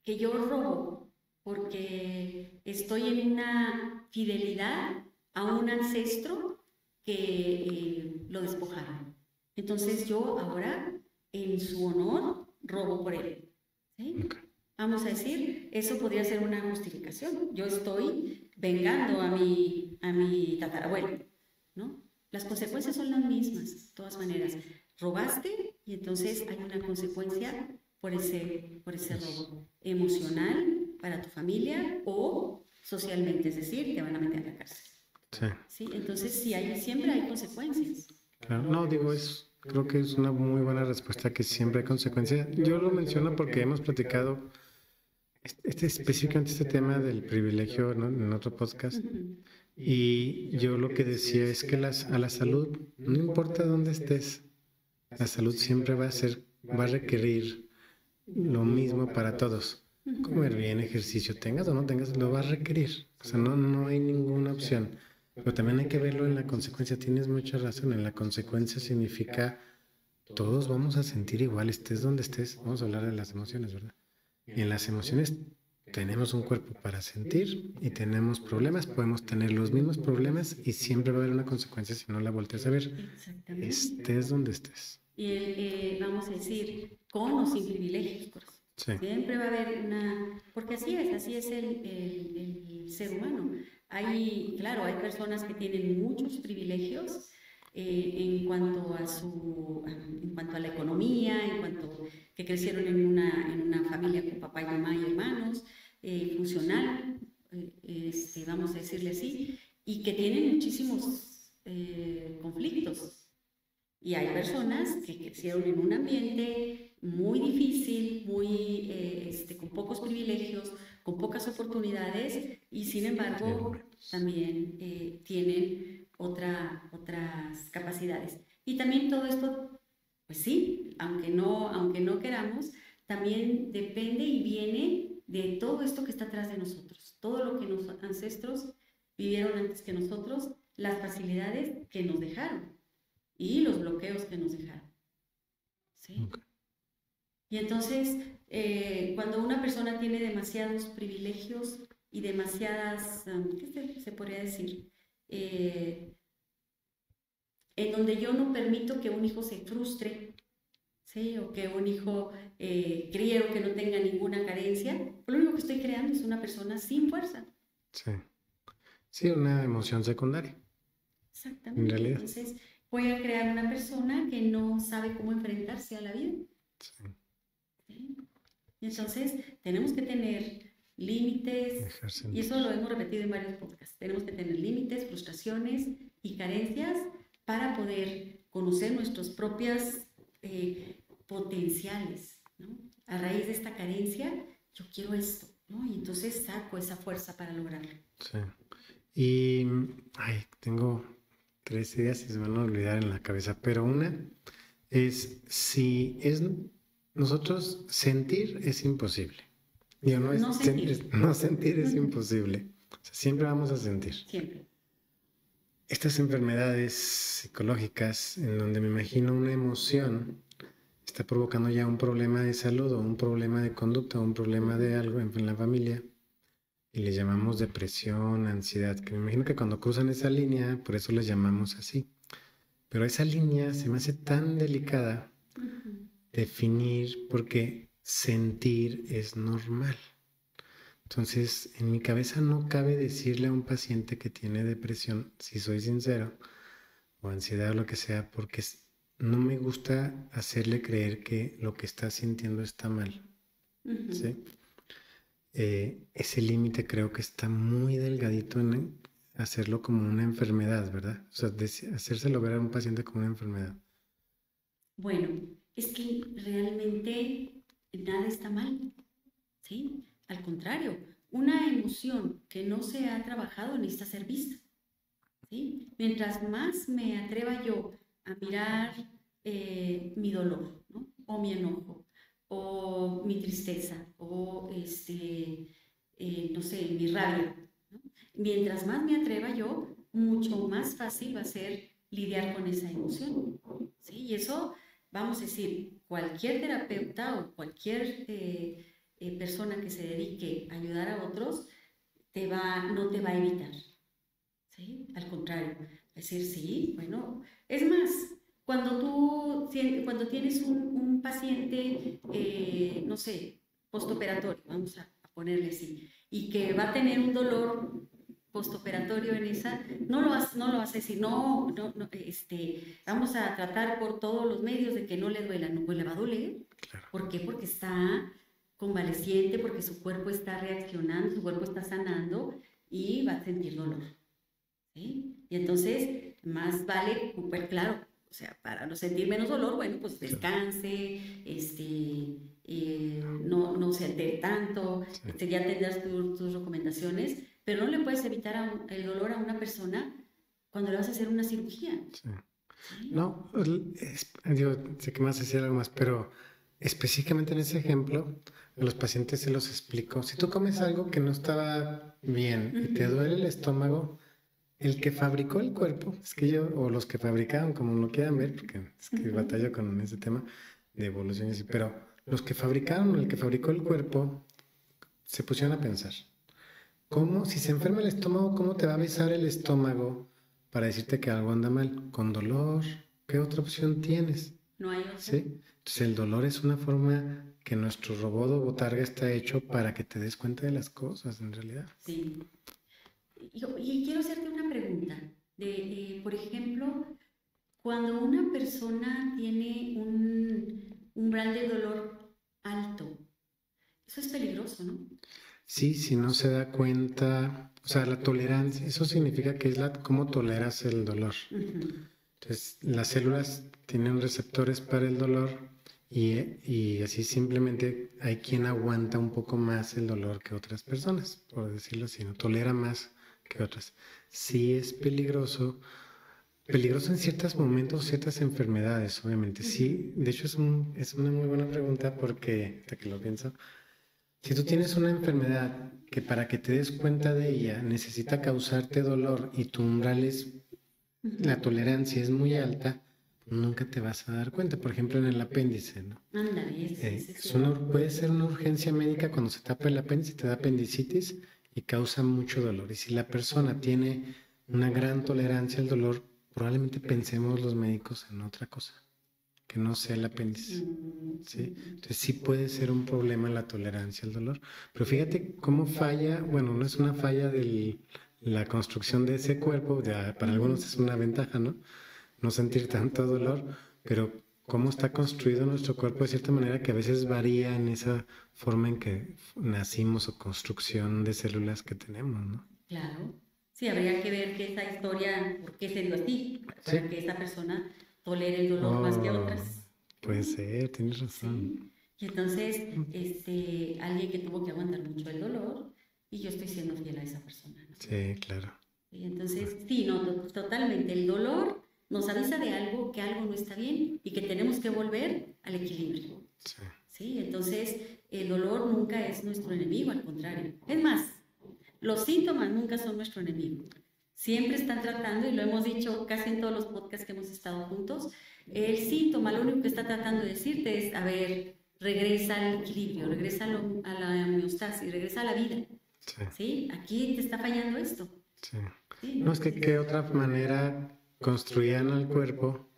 que yo robo porque estoy en una fidelidad a un ancestro que lo despojaron. Entonces yo ahora, en su honor, robo por él. ¿Sí? Ok. Vamos a decir, eso podría ser una justificación. Yo estoy vengando a mi tatarabuelo, ¿no? Las consecuencias son las mismas, de todas maneras. Robaste y entonces hay una consecuencia por ese robo emocional para tu familia o socialmente, es decir, te van a meter a la cárcel. Sí, ¿Sí? Entonces, sí, siempre hay consecuencias. claro. No, digo, creo que es una muy buena respuesta que siempre hay consecuencias. Yo lo menciono porque hemos platicado Específicamente este tema del privilegio, ¿no? En otro podcast. Ujú. Y yo lo que decía es que a la salud, no importa dónde estés, la salud siempre va a requerir lo mismo para todos. Comer Ujú. bien, ejercicio, tengas o no tengas, lo va a requerir. O sea, no hay ninguna opción. Pero también hay que verlo en la consecuencia. Tienes mucha razón. En la consecuencia significa todos vamos a sentir igual, estés donde estés. Vamos a hablar de las emociones, ¿verdad? Y en las emociones tenemos un cuerpo para sentir y tenemos problemas. Podemos tener los mismos problemas y siempre va a haber una consecuencia si no la volteas a ver. Exactamente. Estés donde estés. Y vamos a decir, con o sin privilegios, pues. Sí. Siempre va a haber una, porque así es el ser humano. Hay, claro, hay personas que tienen muchos privilegios en cuanto a la economía, en cuanto que crecieron en una familia con papá y mamá y hermanos, funcional, vamos a decirle así, y que tienen muchísimos conflictos. Y hay personas que crecieron en un ambiente muy difícil, con pocos privilegios, con pocas oportunidades y sin embargo también tienen otras capacidades. Y también todo esto, pues sí, aunque no queramos, también depende y viene de todo esto que está atrás de nosotros, todo lo que nuestros ancestros vivieron antes que nosotros, las facilidades que nos dejaron y los bloqueos que nos dejaron. ¿Sí? Okay. Y entonces, cuando una persona tiene demasiados privilegios y demasiadas, ¿qué se podría decir? En donde yo no permito que un hijo se frustre, ¿sí? O que un hijo quiero que no tenga ninguna carencia, pues lo único que estoy creando es una persona sin fuerza. Sí. Sí, una emoción secundaria, en Exactamente. realidad. Entonces, voy a crear una persona que no sabe cómo enfrentarse a la vida. Sí. ¿Sí? Y entonces tenemos que tener límites, Dejar y sentir. eso lo hemos repetido en varios podcasts, tenemos que tener límites, frustraciones y carencias para poder conocer nuestros propios potenciales, ¿no? A raíz de esta carencia, yo quiero esto, ¿no? Y entonces saco esa fuerza para lograrlo. Sí. Y, ay, tengo 3 ideas y se me van a olvidar en la cabeza, pero una es si es nosotros sentir es imposible. Digo, No sentir, no sentir es imposible. O sea, siempre vamos a sentir. siempre. Estas enfermedades psicológicas en donde me imagino una emoción está provocando ya un problema de salud o un problema de conducta o un problema de algo en la familia y le llamamos depresión, ansiedad, que me imagino que cuando cruzan esa línea, por eso les llamamos así. Pero esa línea se me hace tan delicada definir porque sentir es normal. Entonces, en mi cabeza no cabe decirle a un paciente que tiene depresión, si soy sincero, o ansiedad o lo que sea, porque no me gusta hacerle creer que lo que está sintiendo está mal. ¿Sí? Ese límite creo que está muy delgadito en hacerlo como una enfermedad, ¿verdad? O sea, hacérselo ver a un paciente como una enfermedad. Bueno, es que realmente nada está mal, ¿sí? Al contrario, una emoción que no se ha trabajado necesita ser vista, ¿sí? Mientras más me atreva yo a mirar mi dolor, ¿no? O mi enojo, o mi tristeza, o no sé, mi rabia, ¿no? Mientras más me atreva yo, mucho más fácil va a ser lidiar con esa emoción, ¿sí? Y eso, vamos a decir, cualquier terapeuta o cualquier persona que se dedique a ayudar a otros, no te va a evitar, ¿sí? Al contrario, es decir, sí, bueno, es más, cuando tienes un paciente, no sé, postoperatorio, vamos a ponerle así, y que va a tener un dolor postoperatorio en esa, no lo vas a decir, vamos a tratar por todos los medios de que no le duela, no, pues le va a doler. Claro. ¿Por qué? Porque está convaleciente, porque su cuerpo está reaccionando, su cuerpo está sanando y va a sentir dolor. ¿Sí? Y entonces, más vale, pues claro, o sea, para no sentir menos dolor, bueno, pues descanse, no se altere tanto, sí, ya tendrás tus recomendaciones, pero no le puedes evitar el dolor a una persona cuando le vas a hacer una cirugía. sí. ¿Sí? No, digo, sé que me vas a decir algo más, pero específicamente en ese ejemplo, a los pacientes se los explico. Si tú comes algo que no estaba bien y te duele el estómago, el que fabricó el cuerpo, es que yo, o los que fabricaron, como lo quieran ver, porque es que batallo con ese tema de evolución y así, pero los que fabricaron, el que fabricó el cuerpo, se pusieron a pensar, ¿cómo, si se enferma el estómago, cómo te va a avisar el estómago para decirte que algo anda mal? ¿Con dolor? ¿Qué otra opción tienes? No hay otra. ¿Sí? Entonces el dolor es una forma que nuestro robot o botarga está hecho para que te des cuenta de las cosas, en realidad. Sí. Y quiero hacerte una pregunta. Por ejemplo, cuando una persona tiene un umbral de dolor alto, eso es peligroso, ¿no? Sí, si no se da cuenta, o sea, la tolerancia, eso significa que es cómo toleras el dolor. Entonces, las células tienen receptores para el dolor y así simplemente hay quien aguanta un poco más el dolor que otras personas, por decirlo así, no tolera más que otras. Sí es peligroso, peligroso en ciertos momentos, ciertas enfermedades, obviamente. Sí, de hecho es una muy buena pregunta porque, hasta que lo pienso, si tú tienes una enfermedad que para que te des cuenta de ella necesita causarte dolor y tu umbral es, la tolerancia es muy alta, nunca te vas a dar cuenta. Por ejemplo, en el apéndice, ¿no? Ándale, Puede ser una urgencia médica cuando se tapa el apéndice, te da apendicitis y causa mucho dolor. Y si la persona tiene una gran tolerancia al dolor, probablemente pensemos los médicos en otra cosa que no sea el apéndice. ¿Sí? Entonces sí puede ser un problema la tolerancia al dolor. Pero fíjate cómo falla, bueno, no es una falla de la construcción de ese cuerpo, ya para algunos es una ventaja, ¿no? No sentir tanto dolor, pero cómo está construido nuestro cuerpo de cierta manera que a veces varía en esa forma en que nacimos o construcción de células que tenemos, ¿no? Claro. Sí, habría que ver que esa historia, por qué se dio así, Sí. para que esa persona tolere el dolor más que Oh, otras. puede ser, tienes razón. Sí. Y entonces, alguien que tuvo que aguantar mucho el dolor, y yo estoy siendo fiel a esa persona, ¿no? Sí, claro. Y entonces, sí, no, totalmente. El dolor nos avisa de algo, que algo no está bien y que tenemos que volver al equilibrio. Sí. Sí, entonces el dolor nunca es nuestro enemigo, al contrario. Es más, los síntomas nunca son nuestro enemigo. Siempre están tratando, y lo hemos dicho casi en todos los podcasts que hemos estado juntos, el síntoma lo único que está tratando de decirte es, a ver, regresa al equilibrio, regresa a la homeostasis, regresa a la vida. Sí. ¿Sí? Aquí te está fallando esto. Sí. ¿Sí? No, es que qué otra manera construían al cuerpo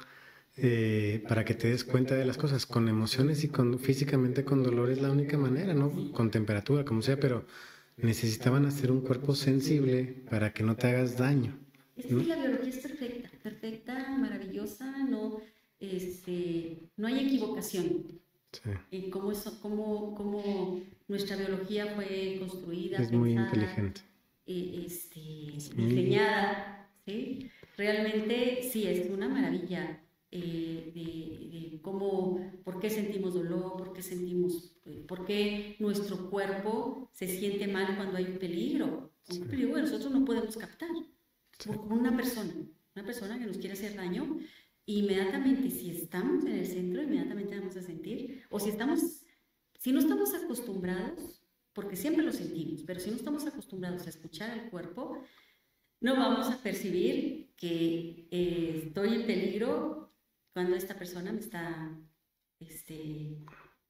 para que te des cuenta de las cosas, con emociones y físicamente con dolor es la única manera, ¿no? Con temperatura, como sea, pero necesitaban hacer un cuerpo sensible para que no te hagas daño, Es ¿no? que la biología es perfecta, perfecta, maravillosa, no, no hay equivocación. Sí. En cómo nuestra biología fue construida, Es muy pensada, inteligente. diseñada, ¿sí? Realmente sí, es una maravilla de cómo, por qué sentimos dolor, por qué nuestro cuerpo se siente mal cuando hay un peligro que nosotros no podemos captar. Sí. Como una persona que nos quiere hacer daño, inmediatamente, si estamos en el centro, inmediatamente vamos a sentir, o si no estamos acostumbrados, porque siempre lo sentimos, pero si no estamos acostumbrados a escuchar al cuerpo, no vamos a percibir que estoy en peligro cuando esta persona me está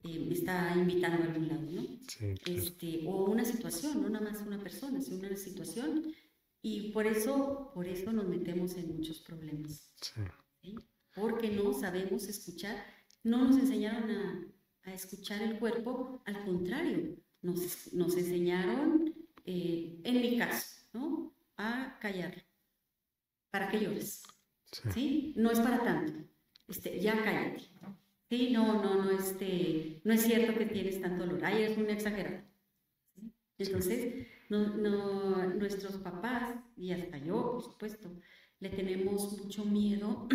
invitando a algún lado, ¿no? Sí, claro. O una situación, no nada más una persona, sino una situación, y por eso nos metemos en muchos problemas. Sí. ¿Sí? Porque no sabemos escuchar, no nos enseñaron a escuchar el cuerpo, al contrario, nos enseñaron, en mi caso, ¿no? A callarlo. ¿Para qué llores? Sí. ¿Sí? No es para tanto. Ya cállate. Sí, no es cierto que tienes tanto dolor. Ay, eres un exagerado. ¿Sí? Entonces, nuestros papás, y hasta yo, por supuesto, le tenemos mucho miedo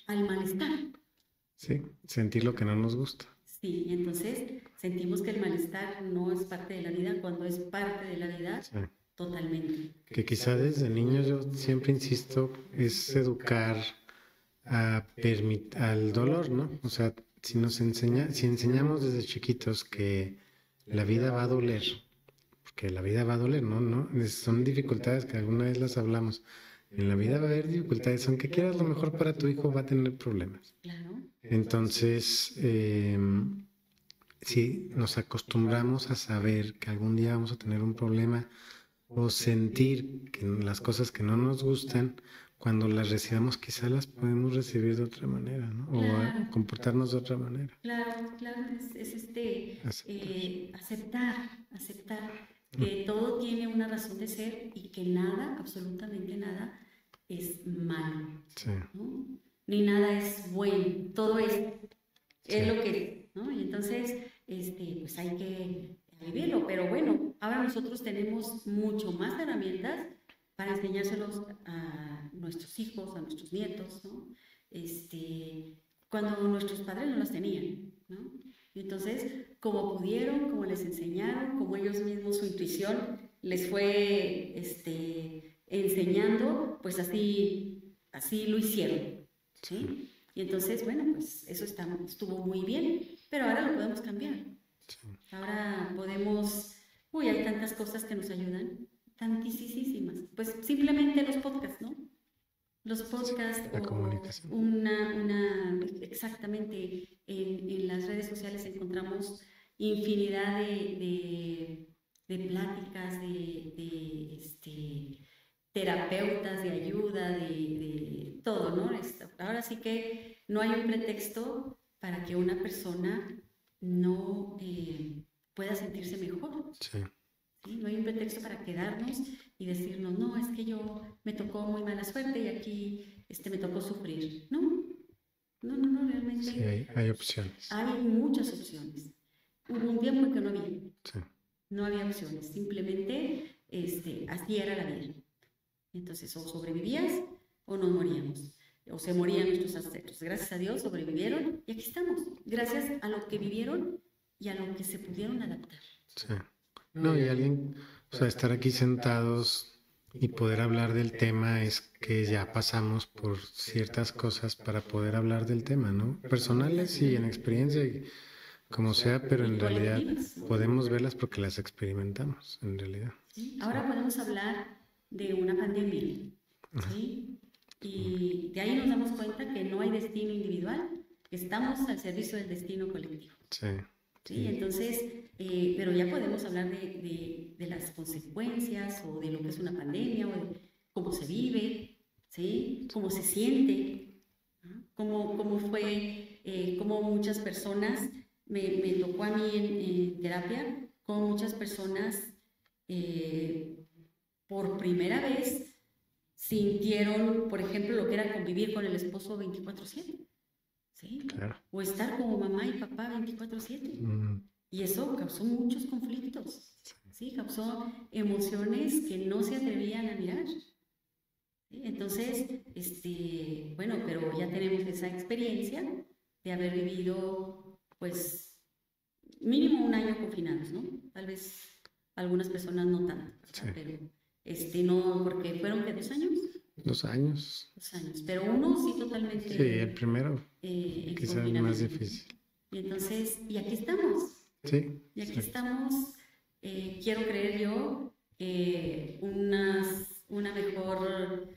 al malestar. Sí, sentir lo que no nos gusta. Sí, y entonces sentimos que el malestar no es parte de la vida cuando es parte de la vida Sí. totalmente. Que quizá desde niños yo siempre insisto, es educar al dolor, ¿no? O sea, si enseñamos desde chiquitos que la vida va a doler, porque la vida va a doler, ¿no? ¿No? Son dificultades que alguna vez las hablamos. En la vida va a haber dificultades, aunque quieras lo mejor para tu hijo, va a tener problemas. Claro. Entonces, si nos acostumbramos a saber que algún día vamos a tener un problema o sentir que las cosas que no nos gustan, cuando las recibamos quizá las podemos recibir de otra manera, ¿no? O comportarnos de otra manera. Claro, claro, es Aceptar. aceptar que todo tiene una razón de ser y que nada, absolutamente nada, es malo, Sí, ¿no? Ni nada es bueno, todo es sí, lo que es, ¿no? Y entonces, pues hay que vivirlo, pero bueno, ahora nosotros tenemos mucho más herramientas para enseñárselos a nuestros hijos, a nuestros nietos, ¿no? Cuando nuestros padres no las tenían, ¿no? Y entonces, como pudieron, como les enseñaron, como ellos mismos su intuición les fue enseñando, pues así lo hicieron, ¿sí? Y entonces, bueno, pues eso estuvo muy bien, pero ahora lo podemos cambiar. sí. Ahora podemos, hay tantas cosas que nos ayudan, tantísimas. Pues simplemente los podcasts, ¿no? Los podcasts La o comunicación. exactamente, en las redes sociales encontramos infinidad de pláticas, terapeutas de ayuda, de todo, ¿no? Ahora sí que no hay un pretexto para que una persona no pueda sentirse mejor. Sí, ¿Sí? No hay un pretexto para quedarnos y decirnos, no, es que yo me tocó muy mala suerte y aquí me tocó sufrir. No, no, sí, realmente hay opciones. hay muchas opciones. Hubo un tiempo en que no había, Sí, no había opciones, simplemente así era la vida. Entonces, o sobrevivías o nos moríamos, o se morían nuestros ancestros. Gracias a Dios sobrevivieron y aquí estamos, gracias a lo que vivieron y a lo que se pudieron adaptar. sí. No, y alguien, o sea, estar aquí sentados y poder hablar del tema es que ya pasamos por ciertas cosas para poder hablar del tema, ¿no? Personales y en experiencia, y como sea, pero en realidad podemos verlas porque las experimentamos, en realidad. ¿Sí? Ahora podemos hablar de una pandemia, ¿sí? Y de ahí nos damos cuenta que no hay destino individual, que estamos al servicio del destino colectivo. Sí. ¿Sí? Entonces, pero ya podemos hablar de las consecuencias o de lo que es una pandemia o de cómo se vive, ¿sí? Cómo se siente, ¿no? Cómo fue, cómo muchas personas, me tocó a mí en terapia, cómo muchas personas por primera vez sintieron, por ejemplo, lo que era convivir con el esposo 24/7. ¿Sí? Claro. O estar como mamá y papá 24/7. Y eso causó muchos conflictos, ¿sí? Causó emociones que no se atrevían a mirar. ¿Sí? Entonces, bueno, pero ya tenemos esa experiencia de haber vivido, pues, mínimo un año confinados, ¿no? Tal vez algunas personas no tanto, Sí. pero no, porque fueron que 2 años. 2 años. 2 años, pero uno sí totalmente. Sí, el primero quizás es más difícil. Y entonces, y aquí estamos. Sí. Y aquí estamos, quiero creer yo, una mejor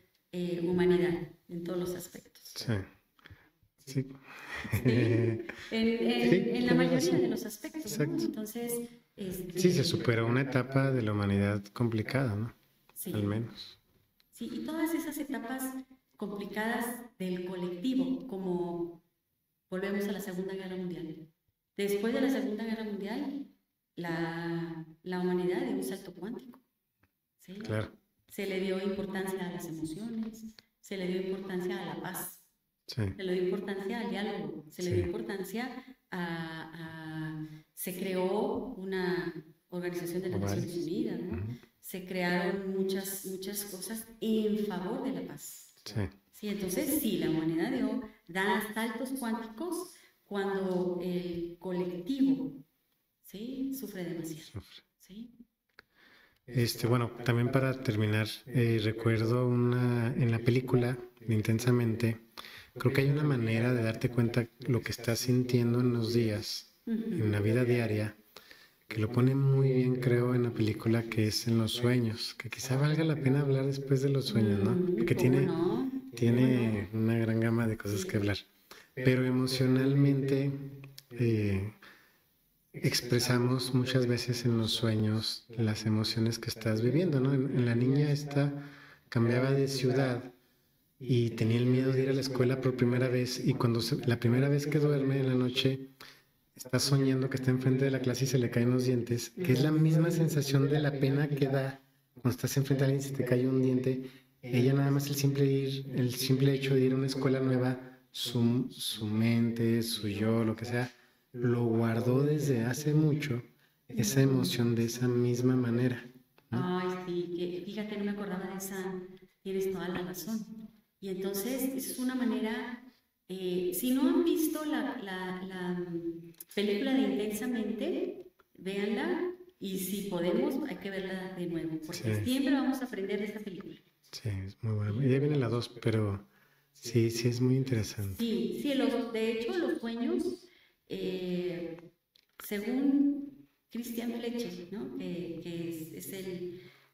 humanidad en todos los aspectos. Sí. Sí. Sí, en la mayoría de los aspectos. Exacto. ¿No? Entonces, sí, se superó una etapa de la humanidad complicada, ¿no? Sí. Al menos. Sí, y todas esas etapas complicadas del colectivo, como volvemos a la Segunda Guerra Mundial. Después de la Segunda Guerra Mundial, la humanidad dio un salto cuántico. ¿Sí? Claro. Se le dio importancia a las emociones, se le dio importancia a la paz, sí. Se le dio importancia al diálogo, se le dio importancia se creó una Organización de las Naciones Unidas, ¿no? Se crearon muchas cosas en favor de la paz. Sí. Sí, entonces sí, la humanidad da saltos cuánticos cuando el colectivo, ¿sí?, sufre demasiado. ¿Sí? Bueno, también para terminar, recuerdo en la película de Intensamente, creo que hay una manera de darte cuenta lo que estás sintiendo en los días, en la vida diaria, que lo pone muy bien, creo, en la película, que es en los sueños, que quizá valga la pena hablar después de los sueños, ¿no? Porque ¿Cómo no? tiene una gran gama de cosas que hablar. Pero emocionalmente expresamos muchas veces en los sueños las emociones que estás viviendo, ¿no? En la niña esta cambiaba de ciudad y tenía el miedo de ir a la escuela por primera vez, y cuando la primera vez que duerme en la noche está soñando que está enfrente de la clase y se le caen los dientes, que es la misma sensación de la pena que da cuando estás enfrente de alguien y se te cae un diente. Ella nada más el simple hecho de ir a una escuela nueva, su mente, su yo, lo que sea, lo guardó desde hace mucho, esa emoción de esa misma manera, ¿no? Ay, sí, que fíjate, no me acordaba de esa, tienes toda la razón. Y entonces es una manera, si no han visto la película de Intensamente, véanla, y si podemos, hay que verla de nuevo, porque Sí, siempre vamos a aprender de esta película. sí, es muy bueno. Y ya viene la 2, pero sí, sí es muy interesante. Sí, sí, de hecho los sueños, eh, según Christian Fletcher, ¿no?, que es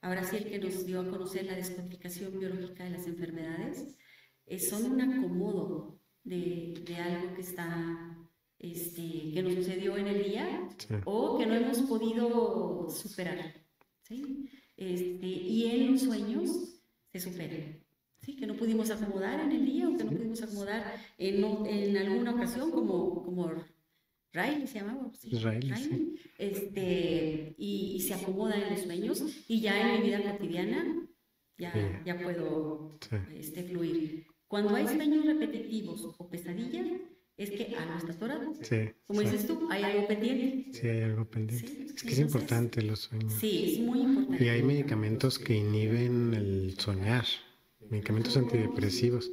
ahora sí el que nos dio a conocer la descodificación biológica de las enfermedades, son un acomodo de algo que está, que nos sucedió en el día, Sí. o que no hemos podido superar, ¿sí? Y en los sueños se superan. Sí, que no pudimos acomodar en el día, o que no pudimos acomodar en alguna ocasión, como Riley se llamaba, ¿sí? Riley, sí. Y se acomoda en los sueños, y ya en mi vida cotidiana ya puedo Sí. fluir. Cuando hay sueños repetitivos o pesadillas, es que algo está atorado. Sí, Como dices tú, hay algo pendiente. sí, hay algo pendiente. Sí, Es que es importante los sueños. Sí, es muy importante. Y hay medicamentos que inhiben el soñar, medicamentos antidepresivos.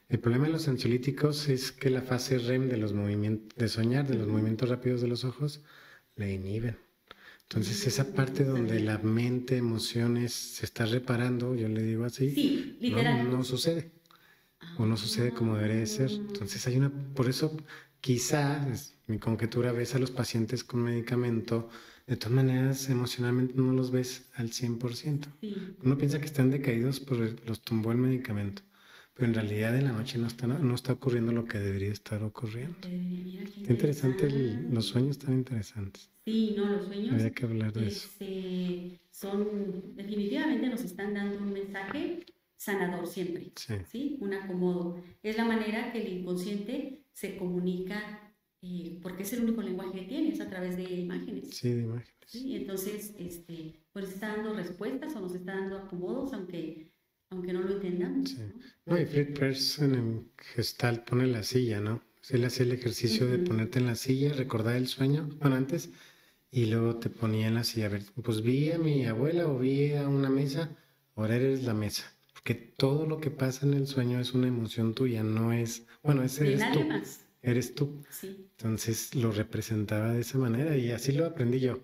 El problema de los ansiolíticos es que la fase REM de los movimientos de soñar, de los movimientos rápidos de los ojos, la inhiben. Entonces esa parte donde la mente, emociones se está reparando, yo le digo así, sí, literal. no sucede. O no sucede como debería ser. Entonces por eso quizá, es mi conjetura, ves a los pacientes con medicamento, de todas maneras emocionalmente no los ves al 100%. Sí. Uno piensa que están decaídos porque los tumbó el medicamento, pero en realidad en la noche no está ocurriendo lo que debería estar ocurriendo. Está interesante, los sueños están interesantes. Sí, no, los sueños Habría que hablar de eso. Definitivamente nos están dando un mensaje sanador siempre, Sí. ¿sí? Un acomodo. Es la manera que el inconsciente se comunica, porque es el único lenguaje que tiene, es a través de imágenes. Sí, de imágenes. ¿Sí? Entonces, pues está dando respuestas o nos está dando acomodos, aunque no lo entendamos. Sí. No, y Fred Pearson en Gestalt pone la silla, ¿no? Él hacía el ejercicio de ponerte en la silla, recordar el sueño, bueno, antes, y luego te ponía en la silla. A ver, pues vi a mi abuela o vi a una mesa, ahora eres la mesa. Porque todo lo que pasa en el sueño es una emoción tuya, no es, bueno, ese eres tú. Más. Eres tú. Sí. Entonces lo representaba de esa manera y así lo aprendí yo.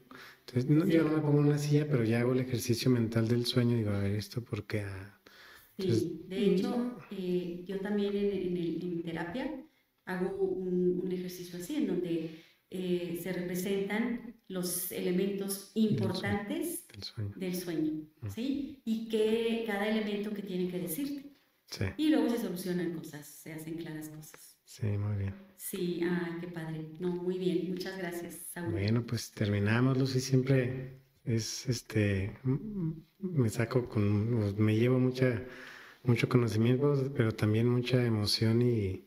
Entonces, yo no me pongo en una silla, pero ya hago el ejercicio mental del sueño y digo, a ver, esto porque... Sí, de hecho, yo también en terapia hago un ejercicio así, en donde se representan los elementos importantes del sueño, ¿sí? Y que cada elemento que tiene que decirte. Sí. Y luego se solucionan cosas, se hacen claras cosas. Sí, muy bien. Sí, qué padre. No, muy bien, muchas gracias, Saúl. Bueno, pues terminamos, Lucy, siempre es me llevo mucho conocimiento, pero también mucha emoción y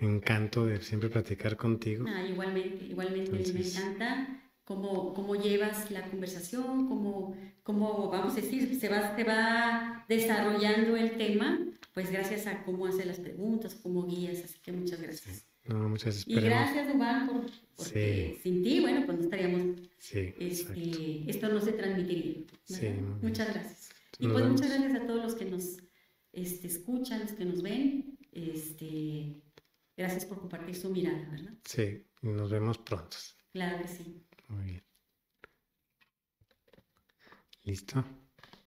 encanto de siempre platicar contigo. Igualmente. Entonces, me encanta cómo llevas la conversación, cómo vamos a decir, se va desarrollando el tema, pues gracias a cómo haces las preguntas, cómo guías, así que muchas gracias. Sí. No, muchas gracias. Y gracias, Dubán, porque sin ti, bueno, pues no estaríamos, sí, esto no se transmitiría. Sí, muchas gracias. Y pues muchas gracias a todos los que nos escuchan, los que nos ven, Gracias por compartir su mirada, ¿verdad? Sí, nos vemos pronto. Claro que sí. Muy bien. ¿Listo?